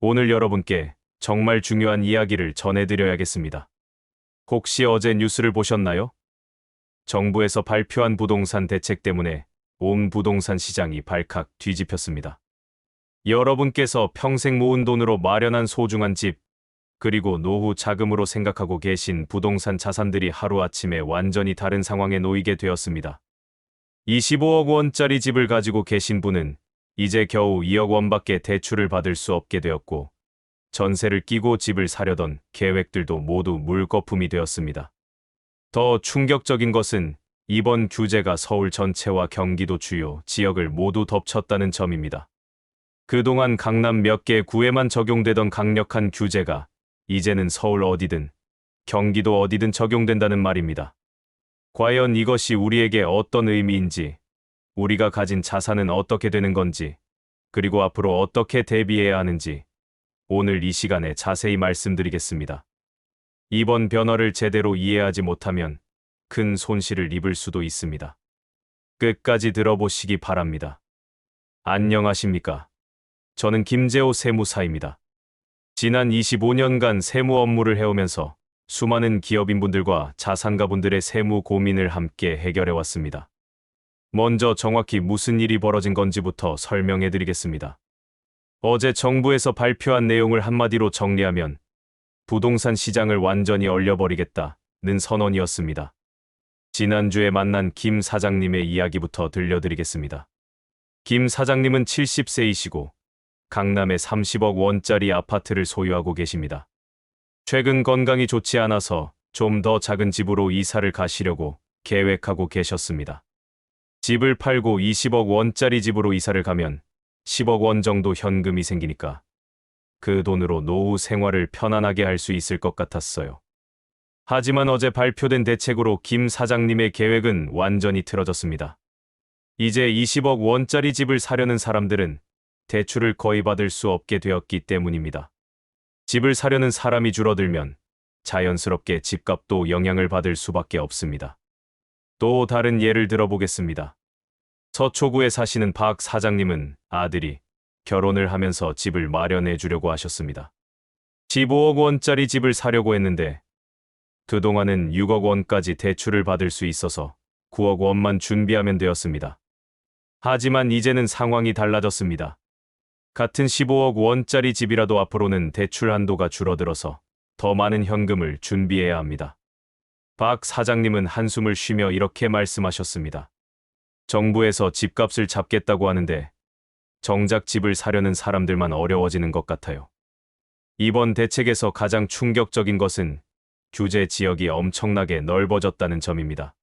오늘 여러분께 정말 중요한 이야기를 전해드려야겠습니다. 혹시 어제 뉴스를 보셨나요? 정부에서 발표한 부동산 대책 때문에 온 부동산 시장이 발칵 뒤집혔습니다. 여러분께서 평생 모은 돈으로 마련한 소중한 집, 그리고 노후 자금으로 생각하고 계신 부동산 자산들이 하루아침에 완전히 다른 상황에 놓이게 되었습니다. 25억 원짜리 집을 가지고 계신 분은 이제 겨우 2억 원밖에 대출을 받을 수 없게 되었고, 전세를 끼고 집을 사려던 계획들도 모두 물거품이 되었습니다. 더 충격적인 것은 이번 규제가 서울 전체와 경기도 주요 지역을 모두 덮쳤다는 점입니다. 그동안 강남 몇 개 구에만 적용되던 강력한 규제가 이제는 서울 어디든, 경기도 어디든 적용된다는 말입니다. 과연 이것이 우리에게 어떤 의미인지, 우리가 가진 자산은 어떻게 되는 건지, 그리고 앞으로 어떻게 대비해야 하는지 오늘 이 시간에 자세히 말씀드리겠습니다. 이번 변화를 제대로 이해하지 못하면 큰 손실을 입을 수도 있습니다. 끝까지 들어보시기 바랍니다. 안녕하십니까? 저는 김재호 세무사입니다. 지난 25년간 세무 업무를 해오면서 수많은 기업인분들과 자산가분들의 세무 고민을 함께 해결해왔습니다. 먼저 정확히 무슨 일이 벌어진 건지부터 설명해 드리겠습니다. 어제 정부에서 발표한 내용을 한마디로 정리하면 부동산 시장을 완전히 얼려버리겠다는 선언이었습니다. 지난주에 만난 김 사장님의 이야기부터 들려드리겠습니다. 김 사장님은 70세이시고 강남에 30억 원짜리 아파트를 소유하고 계십니다. 최근 건강이 좋지 않아서 좀 더 작은 집으로 이사를 가시려고 계획하고 계셨습니다. 집을 팔고 20억 원짜리 집으로 이사를 가면 10억 원 정도 현금이 생기니까 그 돈으로 노후 생활을 편안하게 할 수 있을 것 같았어요. 하지만 어제 발표된 대책으로 김 사장님의 계획은 완전히 틀어졌습니다. 이제 20억 원짜리 집을 사려는 사람들은 대출을 거의 받을 수 없게 되었기 때문입니다. 집을 사려는 사람이 줄어들면 자연스럽게 집값도 영향을 받을 수밖에 없습니다. 또 다른 예를 들어보겠습니다. 서초구에 사시는 박 사장님은 아들이 결혼을 하면서 집을 마련해 주려고 하셨습니다. 15억 원짜리 집을 사려고 했는데 그동안은 6억 원까지 대출을 받을 수 있어서 9억 원만 준비하면 되었습니다. 하지만 이제는 상황이 달라졌습니다. 같은 15억 원짜리 집이라도 앞으로는 대출 한도가 줄어들어서 더 많은 현금을 준비해야 합니다. 박 사장님은 한숨을 쉬며 이렇게 말씀하셨습니다. 정부에서 집값을 잡겠다고 하는데 정작 집을 사려는 사람들만 어려워지는 것 같아요. 이번 대책에서 가장 충격적인 것은 규제 지역이 엄청나게 넓어졌다는 점입니다.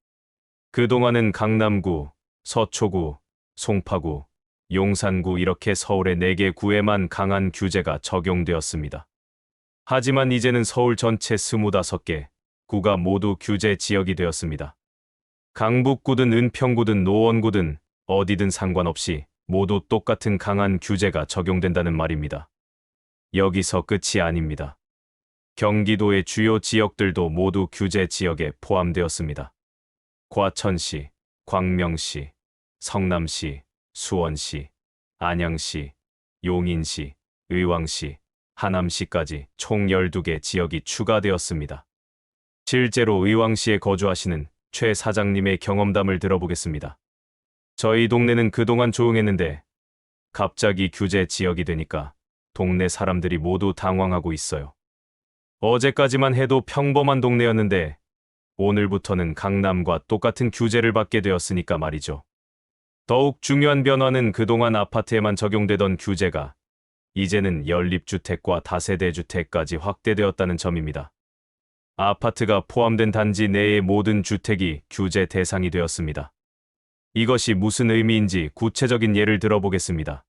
그동안은 강남구, 서초구, 송파구, 용산구 이렇게 서울의 4개 구에만 강한 규제가 적용되었습니다. 하지만 이제는 서울 전체 25개 구가 모두 규제 지역이 되었습니다. 강북구든 은평구든 노원구든 어디든 상관없이 모두 똑같은 강한 규제가 적용된다는 말입니다. 여기서 끝이 아닙니다. 경기도의 주요 지역들도 모두 규제 지역에 포함되었습니다. 과천시, 광명시, 성남시, 수원시, 안양시, 용인시, 의왕시, 하남시까지 총 12개 지역이 추가되었습니다. 실제로 의왕시에 거주하시는 최 사장님의 경험담을 들어보겠습니다. 저희 동네는 그동안 조용했는데 갑자기 규제 지역이 되니까 동네 사람들이 모두 당황하고 있어요. 어제까지만 해도 평범한 동네였는데 오늘부터는 강남과 똑같은 규제를 받게 되었으니까 말이죠. 더욱 중요한 변화는 그동안 아파트에만 적용되던 규제가 이제는 연립주택과 다세대주택까지 확대되었다는 점입니다. 아파트가 포함된 단지 내의 모든 주택이 규제 대상이 되었습니다. 이것이 무슨 의미인지 구체적인 예를 들어보겠습니다.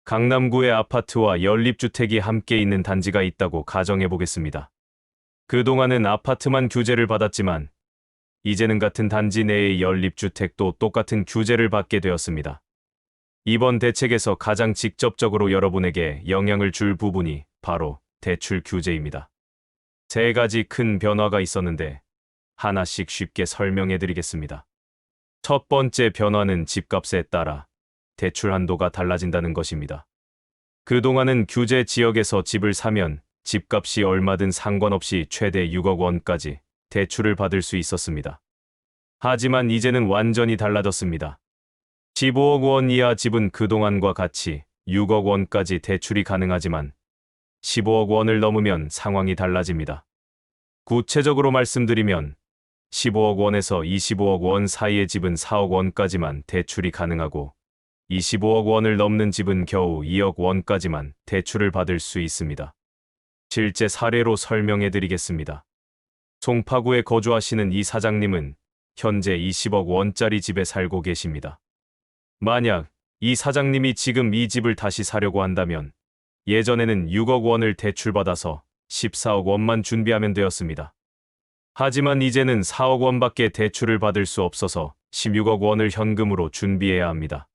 강남구의 아파트와 연립주택이 함께 있는 단지가 있다고 가정해 보겠습니다. 그동안은 아파트만 규제를 받았지만 이제는 같은 단지 내의 연립주택도 똑같은 규제를 받게 되었습니다. 이번 대책에서 가장 직접적으로 여러분에게 영향을 줄 부분이 바로 대출 규제입니다. 3가지 큰 변화가 있었는데 하나씩 쉽게 설명해 드리겠습니다. 첫 번째 변화는 집값에 따라 대출 한도가 달라진다는 것입니다. 그동안은 규제 지역에서 집을 사면 집값이 얼마든 상관없이 최대 6억 원까지 대출을 받을 수 있었습니다. 하지만 이제는 완전히 달라졌습니다. 15억 원 이하 집은 그동안과 같이 6억 원까지 대출이 가능하지만 15억 원을 넘으면 상황이 달라집니다. 구체적으로 말씀드리면 15억 원에서 25억 원 사이의 집은 4억 원까지만 대출이 가능하고 25억 원을 넘는 집은 겨우 2억 원까지만 대출을 받을 수 있습니다. 실제 사례로 설명해 드리겠습니다. 송파구에 거주하시는 이 사장님은 현재 20억 원짜리 집에 살고 계십니다. 만약 이 사장님이 지금 이 집을 다시 사려고 한다면 예전에는 6억 원을 대출받아서 14억 원만 준비하면 되었습니다. 하지만 이제는 4억 원밖에 대출을 받을 수 없어서 16억 원을 현금으로 준비해야 합니다.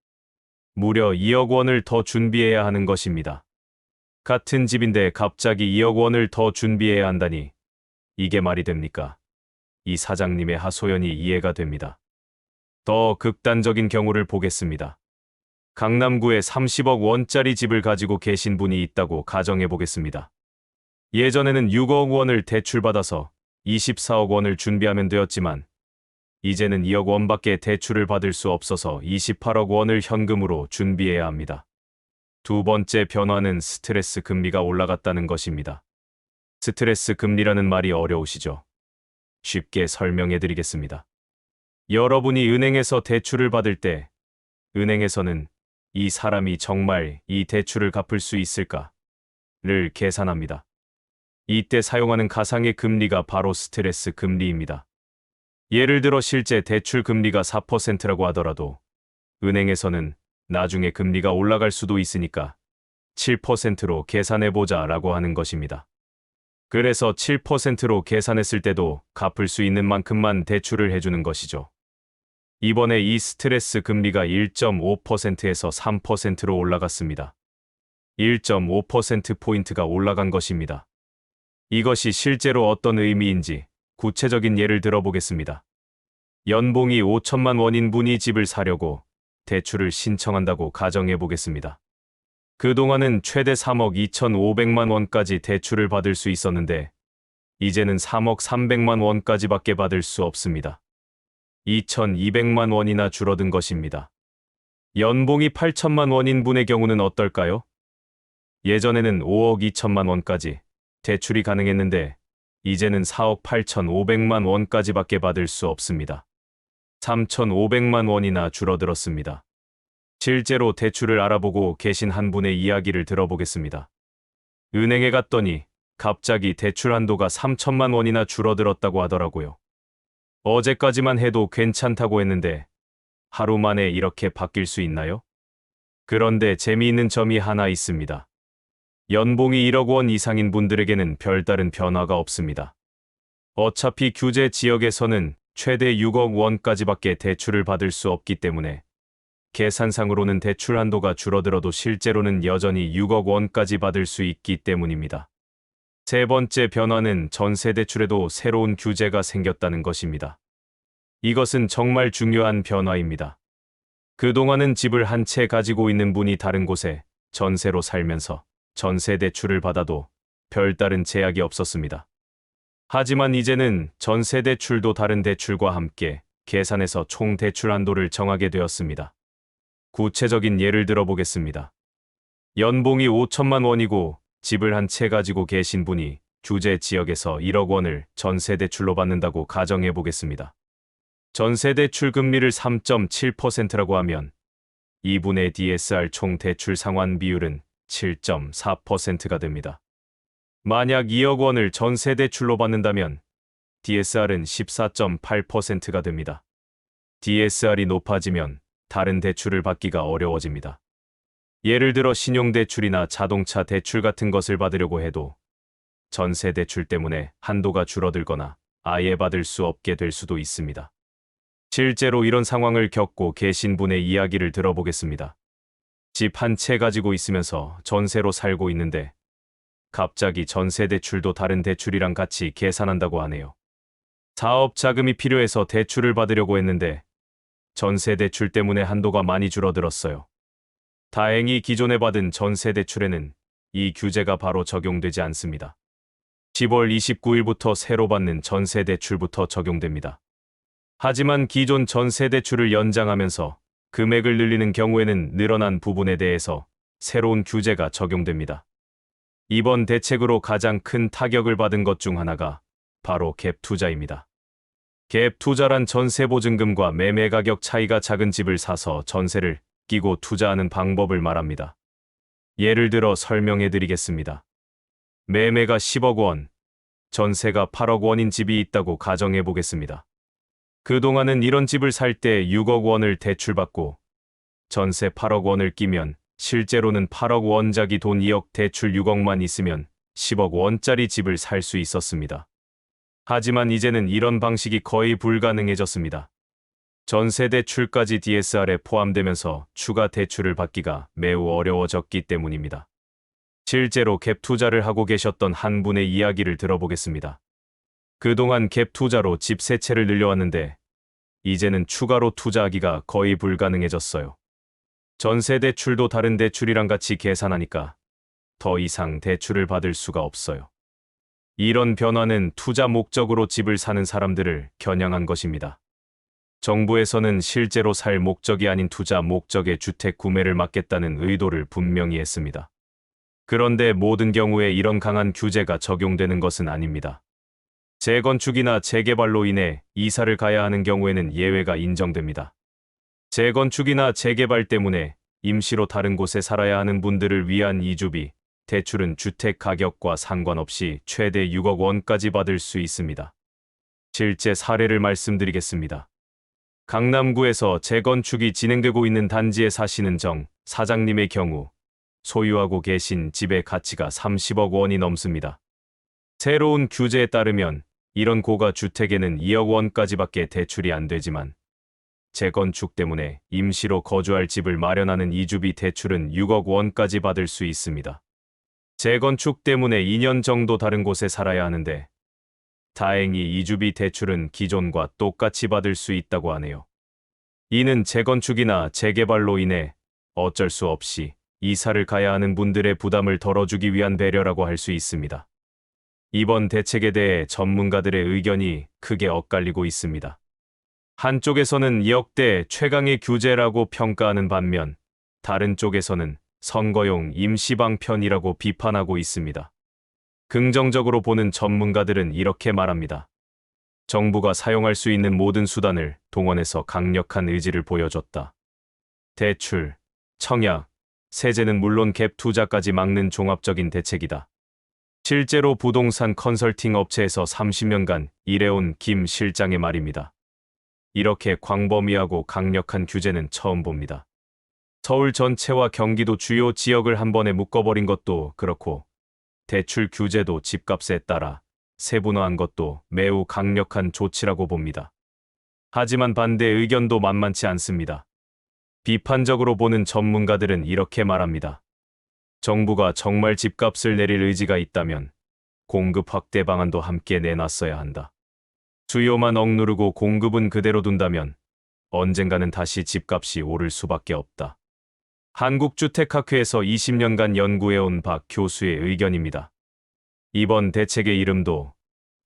무려 2억 원을 더 준비해야 하는 것입니다. 같은 집인데 갑자기 2억 원을 더 준비해야 한다니 이게 말이 됩니까? 이 사장님의 하소연이 이해가 됩니다. 더 극단적인 경우를 보겠습니다. 강남구에 30억 원짜리 집을 가지고 계신 분이 있다고 가정해 보겠습니다. 예전에는 6억 원을 대출받아서 24억 원을 준비하면 되었지만 이제는 2억 원밖에 대출을 받을 수 없어서 28억 원을 현금으로 준비해야 합니다. 두 번째 변화는 스트레스 금리가 올라갔다는 것입니다. 스트레스 금리라는 말이 어려우시죠? 쉽게 설명해 드리겠습니다. 여러분이 은행에서 대출을 받을 때 은행에서는 이 사람이 정말 이 대출을 갚을 수 있을까를 계산합니다. 이때 사용하는 가상의 금리가 바로 스트레스 금리입니다. 예를 들어 실제 대출 금리가 4%라고 하더라도 은행에서는 나중에 금리가 올라갈 수도 있으니까 7%로 계산해보자 라고 하는 것입니다. 그래서 7%로 계산했을 때도 갚을 수 있는 만큼만 대출을 해주는 것이죠. 이번에 이 스트레스 금리가 1.5%에서 3%로 올라갔습니다. 1.5%포인트가 올라간 것입니다. 이것이 실제로 어떤 의미인지 구체적인 예를 들어보겠습니다. 연봉이 5천만 원인 분이 집을 사려고 대출을 신청한다고 가정해 보겠습니다. 그동안은 최대 3억 2,500만 원까지 대출을 받을 수 있었는데 이제는 3억 300만 원까지밖에 받을 수 없습니다. 2,200만 원이나 줄어든 것입니다. 연봉이 8천만 원인 분의 경우는 어떨까요? 예전에는 5억 2천만 원까지 대출이 가능했는데 이제는 4억 8,500만 원까지밖에 받을 수 없습니다. 3,500만 원이나 줄어들었습니다. 실제로 대출을 알아보고 계신 한 분의 이야기를 들어보겠습니다. 은행에 갔더니 갑자기 대출 한도가 3천만 원이나 줄어들었다고 하더라고요. 어제까지만 해도 괜찮다고 했는데 하루 만에 이렇게 바뀔 수 있나요? 그런데 재미있는 점이 하나 있습니다. 연봉이 1억 원 이상인 분들에게는 별다른 변화가 없습니다. 어차피 규제 지역에서는 최대 6억 원까지밖에 대출을 받을 수 없기 때문에 계산상으로는 대출 한도가 줄어들어도 실제로는 여전히 6억 원까지 받을 수 있기 때문입니다. 세 번째 변화는 전세 대출에도 새로운 규제가 생겼다는 것입니다. 이것은 정말 중요한 변화입니다. 그동안은 집을 한 채 가지고 있는 분이 다른 곳에 전세로 살면서 전세 대출을 받아도 별다른 제약이 없었습니다. 하지만 이제는 전세 대출도 다른 대출과 함께 계산해서 총 대출 한도를 정하게 되었습니다. 구체적인 예를 들어보겠습니다. 연봉이 5천만 원이고 집을 한 채 가지고 계신 분이 규제 지역에서 1억 원을 전세 대출로 받는다고 가정해 보겠습니다. 전세 대출 금리를 3.7%라고 하면 이분의 DSR 총 대출 상환 비율은 7.4%가 됩니다. 만약 2억 원을 전세 대출로 받는다면 DSR은 14.8%가 됩니다. DSR이 높아지면 다른 대출을 받기가 어려워집니다. 예를 들어 신용대출이나 자동차 대출 같은 것을 받으려고 해도 전세 대출 때문에 한도가 줄어들거나 아예 받을 수 없게 될 수도 있습니다. 실제로 이런 상황을 겪고 계신 분의 이야기를 들어보겠습니다. 집 한 채 가지고 있으면서 전세로 살고 있는데 갑자기 전세 대출도 다른 대출이랑 같이 계산한다고 하네요. 사업 자금이 필요해서 대출을 받으려고 했는데 전세 대출 때문에 한도가 많이 줄어들었어요. 다행히 기존에 받은 전세 대출에는 이 규제가 바로 적용되지 않습니다. 10월 29일부터 새로 받는 전세 대출부터 적용됩니다. 하지만 기존 전세 대출을 연장하면서 금액을 늘리는 경우에는 늘어난 부분에 대해서 새로운 규제가 적용됩니다. 이번 대책으로 가장 큰 타격을 받은 것 중 하나가 바로 갭 투자입니다. 갭 투자란 전세 보증금과 매매 가격 차이가 작은 집을 사서 전세를 끼고 투자하는 방법을 말합니다. 예를 들어 설명해 드리겠습니다. 매매가 10억 원, 전세가 8억 원인 집이 있다고 가정해 보겠습니다. 그동안은 이런 집을 살 때 6억 원을 대출받고 전세 8억 원을 끼면 실제로는 8억 원짜리 돈 2억 대출 6억만 있으면 10억 원짜리 집을 살 수 있었습니다. 하지만 이제는 이런 방식이 거의 불가능해졌습니다. 전세 대출까지 DSR에 포함되면서 추가 대출을 받기가 매우 어려워졌기 때문입니다. 실제로 갭 투자를 하고 계셨던 한 분의 이야기를 들어보겠습니다. 그동안 갭 투자로 집 세 채를 늘려왔는데 이제는 추가로 투자하기가 거의 불가능해졌어요. 전세 대출도 다른 대출이랑 같이 계산하니까 더 이상 대출을 받을 수가 없어요. 이런 변화는 투자 목적으로 집을 사는 사람들을 겨냥한 것입니다. 정부에서는 실제로 살 목적이 아닌 투자 목적의 주택 구매를 막겠다는 의도를 분명히 했습니다. 그런데 모든 경우에 이런 강한 규제가 적용되는 것은 아닙니다. 재건축이나 재개발로 인해 이사를 가야 하는 경우에는 예외가 인정됩니다. 재건축이나 재개발 때문에 임시로 다른 곳에 살아야 하는 분들을 위한 이주비, 대출은 주택 가격과 상관없이 최대 6억 원까지 받을 수 있습니다. 실제 사례를 말씀드리겠습니다. 강남구에서 재건축이 진행되고 있는 단지에 사시는 정 사장님의 경우 소유하고 계신 집의 가치가 30억 원이 넘습니다. 새로운 규제에 따르면 이런 고가 주택에는 2억 원까지밖에 대출이 안 되지만 재건축 때문에 임시로 거주할 집을 마련하는 이주비 대출은 6억 원까지 받을 수 있습니다. 재건축 때문에 2년 정도 다른 곳에 살아야 하는데 다행히 이주비 대출은 기존과 똑같이 받을 수 있다고 하네요. 이는 재건축이나 재개발로 인해 어쩔 수 없이 이사를 가야 하는 분들의 부담을 덜어주기 위한 배려라고 할 수 있습니다. 이번 대책에 대해 전문가들의 의견이 크게 엇갈리고 있습니다. 한쪽에서는 역대 최강의 규제라고 평가하는 반면 다른 쪽에서는 선거용 임시방편이라고 비판하고 있습니다. 긍정적으로 보는 전문가들은 이렇게 말합니다. 정부가 사용할 수 있는 모든 수단을 동원해서 강력한 의지를 보여줬다. 대출, 청약, 세제는 물론 갭 투자까지 막는 종합적인 대책이다. 실제로 부동산 컨설팅 업체에서 30년간 일해온 김 실장의 말입니다. 이렇게 광범위하고 강력한 규제는 처음 봅니다. 서울 전체와 경기도 주요 지역을 한 번에 묶어버린 것도 그렇고 대출 규제도 집값에 따라 세분화한 것도 매우 강력한 조치라고 봅니다. 하지만 반대 의견도 만만치 않습니다. 비판적으로 보는 전문가들은 이렇게 말합니다. 정부가 정말 집값을 내릴 의지가 있다면 공급 확대 방안도 함께 내놨어야 한다. 수요만 억누르고 공급은 그대로 둔다면 언젠가는 다시 집값이 오를 수밖에 없다. 한국주택학회에서 20년간 연구해온 박 교수의 의견입니다. 이번 대책의 이름도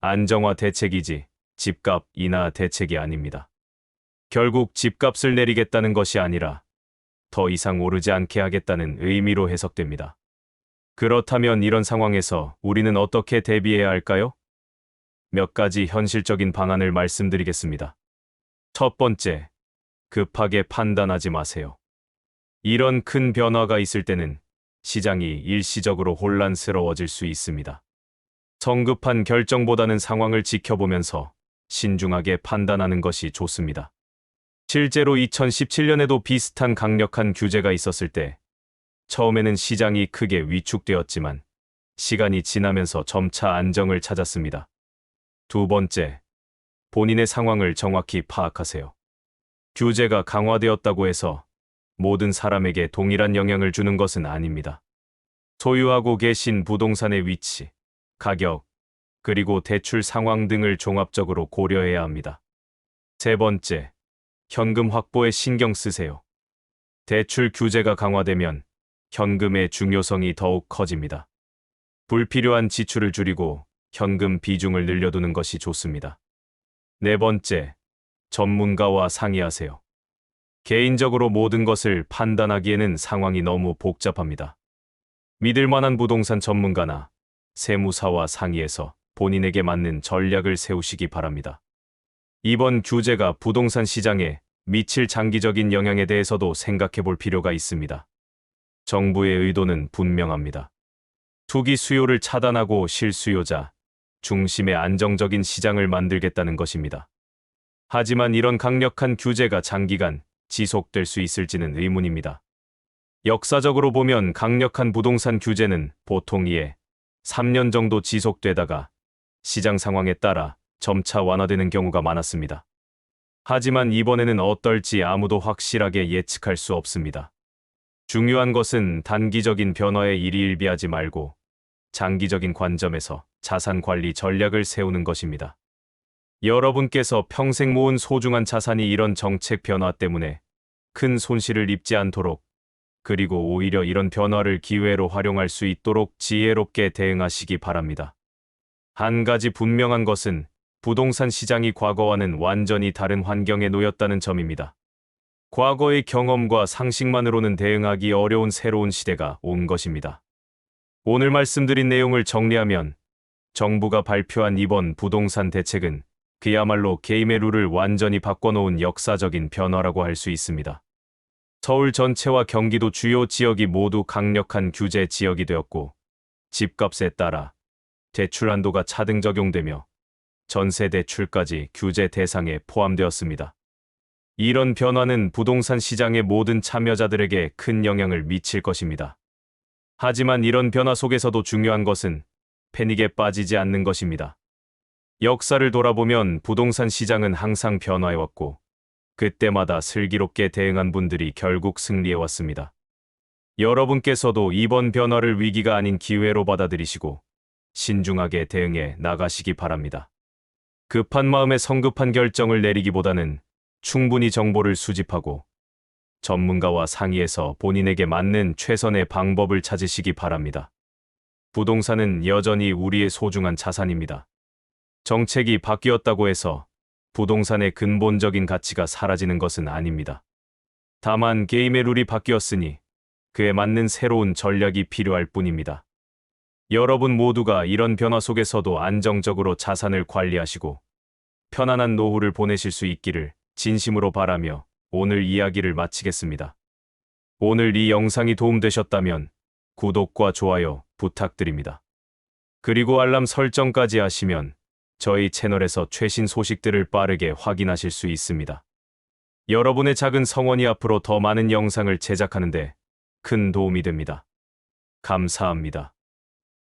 안정화 대책이지 집값 인하 대책이 아닙니다. 결국 집값을 내리겠다는 것이 아니라 더 이상 오르지 않게 하겠다는 의미로 해석됩니다. 그렇다면 이런 상황에서 우리는 어떻게 대비해야 할까요? 몇 가지 현실적인 방안을 말씀드리겠습니다. 첫 번째, 급하게 판단하지 마세요. 이런 큰 변화가 있을 때는 시장이 일시적으로 혼란스러워질 수 있습니다. 성급한 결정보다는 상황을 지켜보면서 신중하게 판단하는 것이 좋습니다. 실제로 2017년에도 비슷한 강력한 규제가 있었을 때 처음에는 시장이 크게 위축되었지만 시간이 지나면서 점차 안정을 찾았습니다. 두 번째, 본인의 상황을 정확히 파악하세요. 규제가 강화되었다고 해서 모든 사람에게 동일한 영향을 주는 것은 아닙니다. 소유하고 계신 부동산의 위치, 가격, 그리고 대출 상황 등을 종합적으로 고려해야 합니다. 세 번째, 현금 확보에 신경 쓰세요. 대출 규제가 강화되면 현금의 중요성이 더욱 커집니다. 불필요한 지출을 줄이고 현금 비중을 늘려두는 것이 좋습니다. 네 번째, 전문가와 상의하세요. 개인적으로 모든 것을 판단하기에는 상황이 너무 복잡합니다. 믿을 만한 부동산 전문가나 세무사와 상의해서 본인에게 맞는 전략을 세우시기 바랍니다. 이번 규제가 부동산 시장에 미칠 장기적인 영향에 대해서도 생각해 볼 필요가 있습니다. 정부의 의도는 분명합니다. 투기 수요를 차단하고 실수요자 중심의 안정적인 시장을 만들겠다는 것입니다. 하지만 이런 강력한 규제가 장기간 지속될 수 있을지는 의문입니다. 역사적으로 보면 강력한 부동산 규제는 보통 2에 3년 정도 지속되다가 시장 상황에 따라 점차 완화되는 경우가 많았습니다. 하지만 이번에는 어떨지 아무도 확실하게 예측할 수 없습니다. 중요한 것은 단기적인 변화에 일희일비하지 말고 장기적인 관점에서 자산 관리 전략을 세우는 것입니다. 여러분께서 평생 모은 소중한 자산이 이런 정책 변화 때문에 큰 손실을 입지 않도록, 그리고 오히려 이런 변화를 기회로 활용할 수 있도록 지혜롭게 대응하시기 바랍니다. 한 가지 분명한 것은 부동산 시장이 과거와는 완전히 다른 환경에 놓였다는 점입니다. 과거의 경험과 상식만으로는 대응하기 어려운 새로운 시대가 온 것입니다. 오늘 말씀드린 내용을 정리하면 정부가 발표한 이번 부동산 대책은 그야말로 게임의 룰을 완전히 바꿔놓은 역사적인 변화라고 할 수 있습니다. 서울 전체와 경기도 주요 지역이 모두 강력한 규제 지역이 되었고, 집값에 따라 대출 한도가 차등 적용되며 전세 대출까지 규제 대상에 포함되었습니다. 이런 변화는 부동산 시장의 모든 참여자들에게 큰 영향을 미칠 것입니다. 하지만 이런 변화 속에서도 중요한 것은 패닉에 빠지지 않는 것입니다. 역사를 돌아보면 부동산 시장은 항상 변화해왔고, 그때마다 슬기롭게 대응한 분들이 결국 승리해왔습니다. 여러분께서도 이번 변화를 위기가 아닌 기회로 받아들이시고 신중하게 대응해 나가시기 바랍니다. 급한 마음에 성급한 결정을 내리기보다는 충분히 정보를 수집하고 전문가와 상의해서 본인에게 맞는 최선의 방법을 찾으시기 바랍니다. 부동산은 여전히 우리의 소중한 자산입니다. 정책이 바뀌었다고 해서 부동산의 근본적인 가치가 사라지는 것은 아닙니다. 다만 게임의 룰이 바뀌었으니 그에 맞는 새로운 전략이 필요할 뿐입니다. 여러분 모두가 이런 변화 속에서도 안정적으로 자산을 관리하시고 편안한 노후를 보내실 수 있기를 진심으로 바라며 오늘 이야기를 마치겠습니다. 오늘 이 영상이 도움되셨다면 구독과 좋아요 부탁드립니다. 그리고 알람 설정까지 하시면 저희 채널에서 최신 소식들을 빠르게 확인하실 수 있습니다. 여러분의 작은 성원이 앞으로 더 많은 영상을 제작하는 데 큰 도움이 됩니다. 감사합니다.